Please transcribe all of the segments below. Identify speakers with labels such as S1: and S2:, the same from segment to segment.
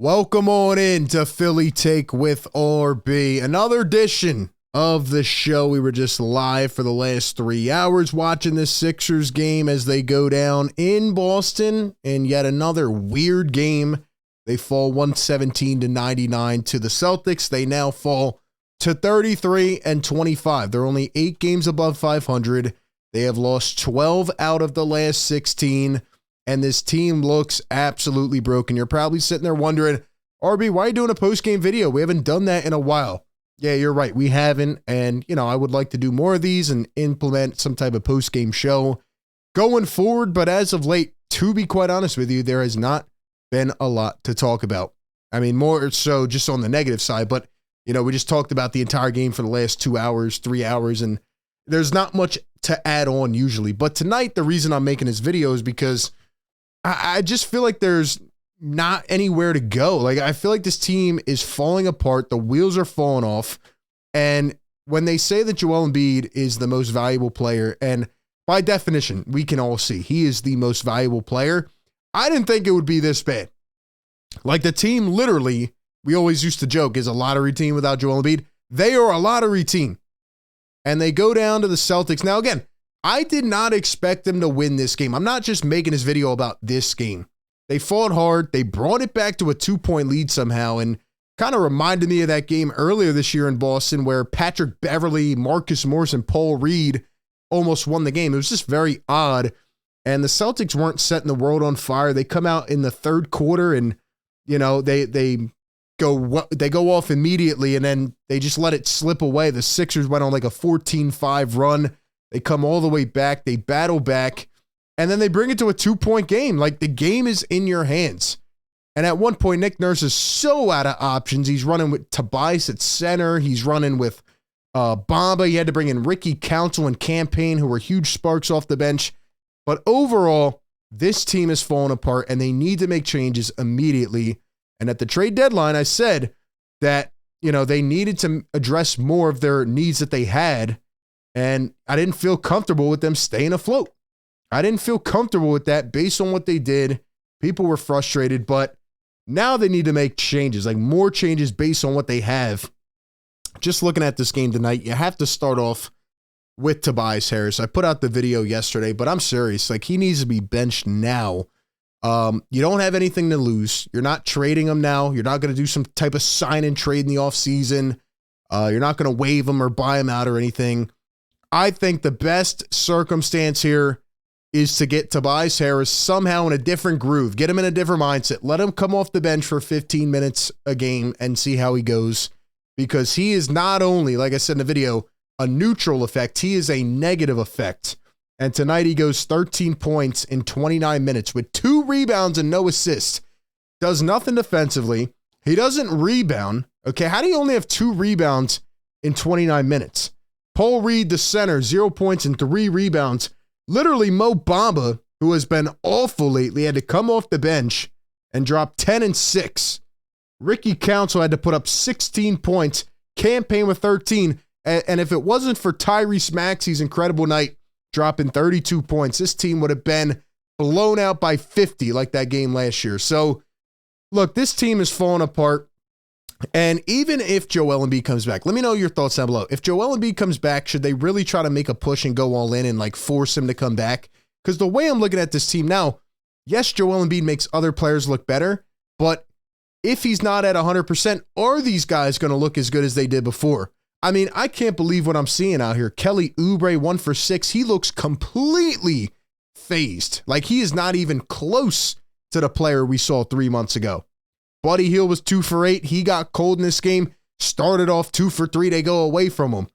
S1: Welcome on in to Philly Take with RB, another edition of the show. We were just live for the last 3 hours watching the Sixers game as they go down in Boston in yet another weird game. They fall 117-99 to the Celtics. They now fall to 33-25. They're only 8 games above 500. They have lost 12 out of the last 16. And this team looks absolutely broken. You're probably sitting there wondering, RB, why are you doing a post-game video? We haven't done that in a while. Yeah, you're right. We haven't. And, I would like to do more of these and implement some type of post-game show going forward. But as of late, to be quite honest with you, there has not been a lot to talk about. I mean, more so just on the negative side. But, we just talked about the entire game for the last 2 hours, 3 hours. And there's not much to add on usually. But tonight, the reason I'm making this video is because I just feel like there's not anywhere to go. Like, I feel like this team is falling apart. The wheels are falling off. And when they say that Joel Embiid is the most valuable player, and by definition, we can all see he is the most valuable player, I didn't think it would be this bad. Like, the team literally, we always used to joke, is a lottery team without Joel Embiid. They are a lottery team. And they go down to the Celtics. Now, again, I did not expect them to win this game. I'm not just making this video about this game. They fought hard. They brought it back to a 2-point lead somehow and kind of reminded me of that game earlier this year in Boston where Patrick Beverley, Marcus Morris, and Paul Reed almost won the game. It was just very odd. And the Celtics weren't setting the world on fire. They come out in the third quarter and, they go off immediately and then they just let it slip away. The Sixers went on like a 14-5 run. They come all the way back. They battle back. And then they bring it to a 2-point game. Like, the game is in your hands. And at one point, Nick Nurse is so out of options. He's running with Tobias at center. He's running with Bamba. He had to bring in Ricky Council and Campaign, who were huge sparks off the bench. But overall, this team is falling apart, and they need to make changes immediately. And at the trade deadline, I said that, they needed to address more of their needs that they had. And I didn't feel comfortable with them staying afloat. I didn't feel comfortable with that based on what they did. People were frustrated, but now they need to make changes, like more changes based on what they have. Just looking at this game tonight, you have to start off with Tobias Harris. I put out the video yesterday, but I'm serious. Like, he needs to be benched now. You don't have anything to lose. You're not trading him now. You're not going to do some type of sign and trade in the offseason. You're not going to waive him or buy him out or anything. I think the best circumstance here is to get Tobias Harris somehow in a different groove, get him in a different mindset, let him come off the bench for 15 minutes a game and see how he goes, because he is not only, like I said in the video, a neutral effect, he is a negative effect. And tonight he goes 13 points in 29 minutes with 2 rebounds and no assists. Does nothing defensively. He doesn't rebound. Okay, how do you only have 2 rebounds in 29 minutes? Paul Reed, the center, 0 points and 3 rebounds. Literally, Mo Bamba, who has been awful lately, had to come off the bench and drop 10 and 6. Ricky Council had to put up 16 points. Campaign with 13. And if it wasn't for Tyrese Maxey's incredible night, dropping 32 points, this team would have been blown out by 50 like that game last year. So, look, this team is falling apart. And even if Joel Embiid comes back, let me know your thoughts down below. If Joel Embiid comes back, should they really try to make a push and go all in and like force him to come back? Because the way I'm looking at this team now, yes, Joel Embiid makes other players look better, but if he's not at 100%, are these guys going to look as good as they did before? I mean, I can't believe what I'm seeing out here. Kelly Oubre, 1 for 6. He looks completely phased. Like, he is not even close to the player we saw 3 months ago. Buddy Hield was 2 for 8. He got cold in this game. Started off 2 for 3. They go away from him,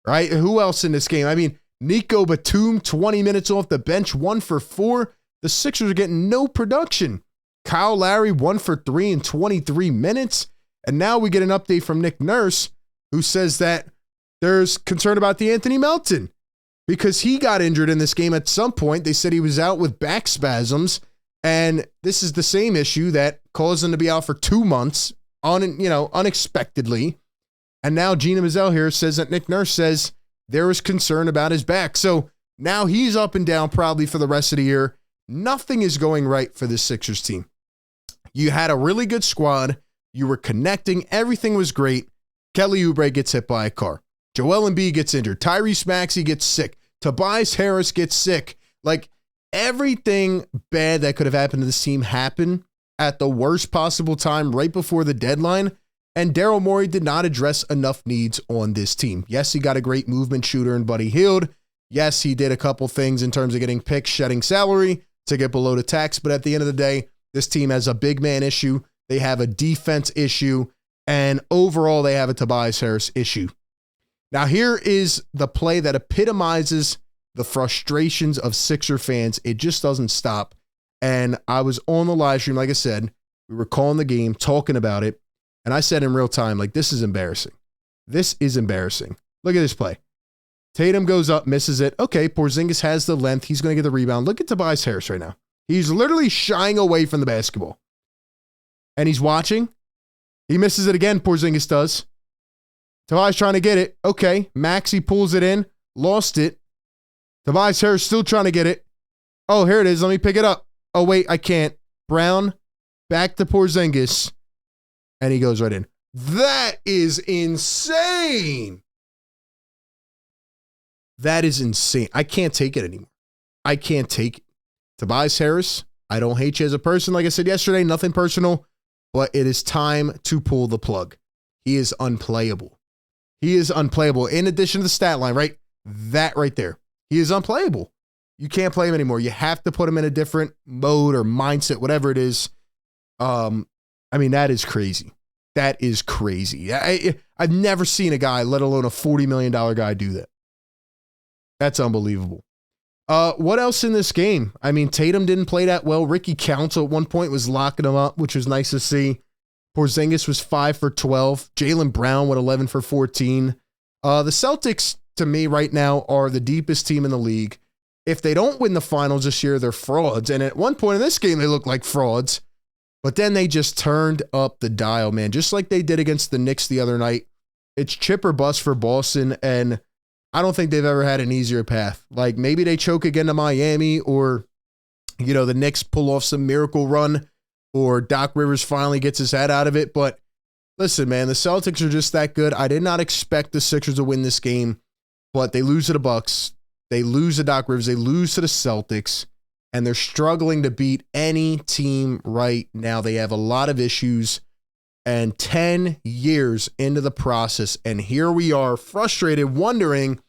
S1: right? Who else in this game? I mean, Nico Batum, 20 minutes off the bench, 1 for 4. The Sixers are getting no production. Kyle Lowry, 1 for 3 in 23 minutes. And now we get an update from Nick Nurse, who says that there's concern about Anthony Melton because he got injured in this game at some point. They said he was out with back spasms. And this is the same issue that caused him to be out for 2 months, unexpectedly. And now Gina Mizell here says that Nick Nurse says there is concern about his back. So now he's up and down probably for the rest of the year. Nothing is going right for this Sixers team. You had a really good squad. You were connecting. Everything was great. Kelly Oubre gets hit by a car. Joel Embiid gets injured. Tyrese Maxey gets sick. Tobias Harris gets sick. Like, everything bad that could have happened to this team happened at the worst possible time right before the deadline. And Daryl Morey did not address enough needs on this team. Yes, he got a great movement shooter in Buddy Hield. Yes, he did a couple things in terms of getting picks, shedding salary to get below the tax. But at the end of the day, this team has a big man issue. They have a defense issue. And overall, they have a Tobias Harris issue. Now, here is the play that epitomizes the frustrations of Sixer fans. It just doesn't stop. And I was on the live stream, like I said, we were calling the game, talking about it. And I said in real time, like, this is embarrassing. This is embarrassing. Look at this play. Tatum goes up, misses it. Okay, Porzingis has the length. He's going to get the rebound. Look at Tobias Harris right now. He's literally shying away from the basketball. And he's watching. He misses it again, Porzingis does. Tobias trying to get it. Okay, Maxey pulls it in. Lost it. Tobias Harris still trying to get it. Oh, here it is. Let me pick it up. Oh, wait, I can't. Brown, back to Porzingis. And he goes right in. That is insane. That is insane. I can't take it anymore. I can't take it. Tobias Harris, I don't hate you as a person. Like I said yesterday, nothing personal. But it is time to pull the plug. He is unplayable. He is unplayable. In addition to the stat line, right? That right there. He is unplayable. You can't play him anymore. You have to put him in a different mode or mindset, whatever it is. I mean, that is crazy. That is crazy. I've never seen a guy, let alone a $40 million guy, do that. That's unbelievable. What else in this game? I mean, Tatum didn't play that well. Ricky Council at one point was locking him up, which was nice to see. Porzingis was 5 for 12. Jaylen Brown went 11 for 14. The Celtics, to me right now, are the deepest team in the league. If they don't win the finals this year, they're frauds. And at one point in this game, they looked like frauds. But then they just turned up the dial, man. Just like they did against the Knicks the other night. It's chip or bust for Boston, and I don't think they've ever had an easier path. Like, maybe they choke again to Miami, or, you know, the Knicks pull off some miracle run, or Doc Rivers finally gets his head out of it. But listen, man, the Celtics are just that good. I did not expect the Sixers to win this game, but they lose to the Bucks. They lose to Doc Rivers. They lose to the Celtics, and they're struggling to beat any team right now. They have a lot of issues, and 10 years into the process, and here we are frustrated, wondering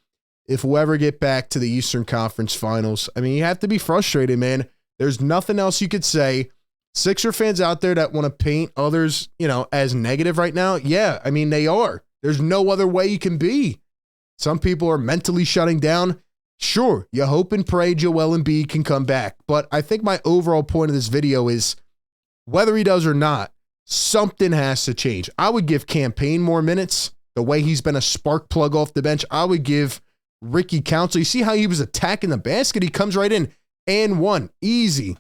S1: if we'll ever get back to the Eastern Conference Finals. I mean, you have to be frustrated, man. There's nothing else you could say. Sixer fans out there that want to paint others, you know, as negative right now, yeah, I mean, they are. There's no other way you can be. Some people are mentally shutting down. Sure, you hope and pray Joel Embiid can come back. But I think my overall point of this video is, whether he does or not, something has to change. I would give Campaign more minutes. The way he's been a spark plug off the bench, I would give Ricky Council. You see how he was attacking the basket? He comes right in and one. Easy.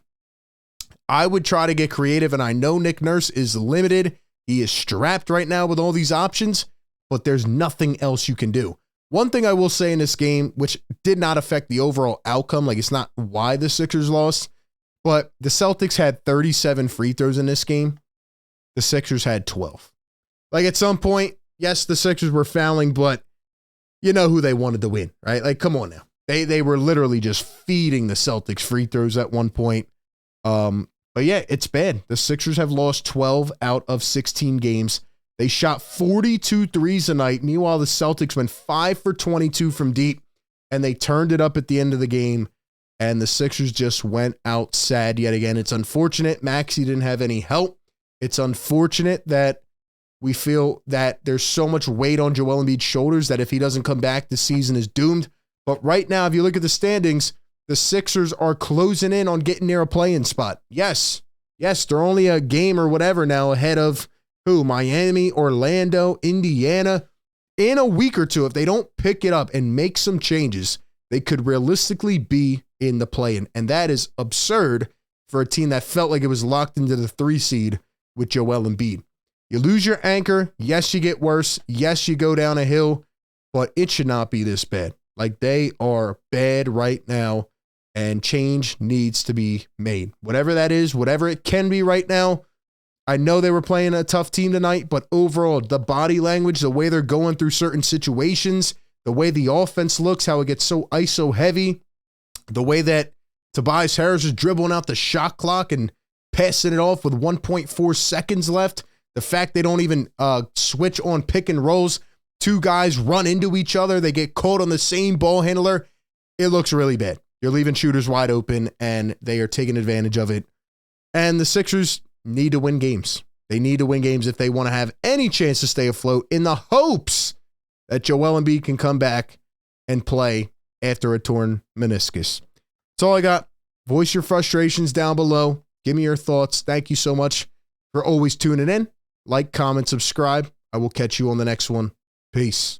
S1: I would try to get creative, and I know Nick Nurse is limited. He is strapped right now with all these options, but there's nothing else you can do. One thing I will say in this game, which did not affect the overall outcome, like it's not why the Sixers lost, but the Celtics had 37 free throws in this game. The Sixers had 12. Like, at some point, yes, the Sixers were fouling, but you know who they wanted to win, right? Like, come on now. They were literally just feeding the Celtics free throws at one point. But yeah, it's bad. The Sixers have lost 12 out of 16 games. They shot 42 threes tonight. Meanwhile, the Celtics went 5 for 22 from deep, and they turned it up at the end of the game, and the Sixers just went out sad yet again. It's unfortunate Maxey didn't have any help. It's unfortunate that we feel that there's so much weight on Joel Embiid's shoulders that if he doesn't come back, the season is doomed. But right now, if you look at the standings, the Sixers are closing in on getting near a play-in spot. Yes, they're only a game or whatever now ahead of who? Miami, Orlando, Indiana. In a week or two, if they don't pick it up and make some changes, they could realistically be in the play-in. And that is absurd for a team that felt like it was locked into the 3 seed with Joel Embiid. You lose your anchor. Yes, you get worse. Yes, you go down a hill, but it should not be this bad. Like, they are bad right now, and change needs to be made. Whatever that is, whatever it can be right now, I know they were playing a tough team tonight, but overall, the body language, the way they're going through certain situations, the way the offense looks, how it gets so ISO heavy, the way that Tobias Harris is dribbling out the shot clock and passing it off with 1.4 seconds left, the fact they don't even switch on pick and rolls, two guys run into each other, they get caught on the same ball handler, it looks really bad. You're leaving shooters wide open, and they are taking advantage of it. And the Sixers need to win games. They need to win games if they want to have any chance to stay afloat, in the hopes that Joel Embiid can come back and play after a torn meniscus. That's all I got. Voice your frustrations down below. Give me your thoughts. Thank you so much for always tuning in. Like, comment, subscribe. I will catch you on the next one. Peace.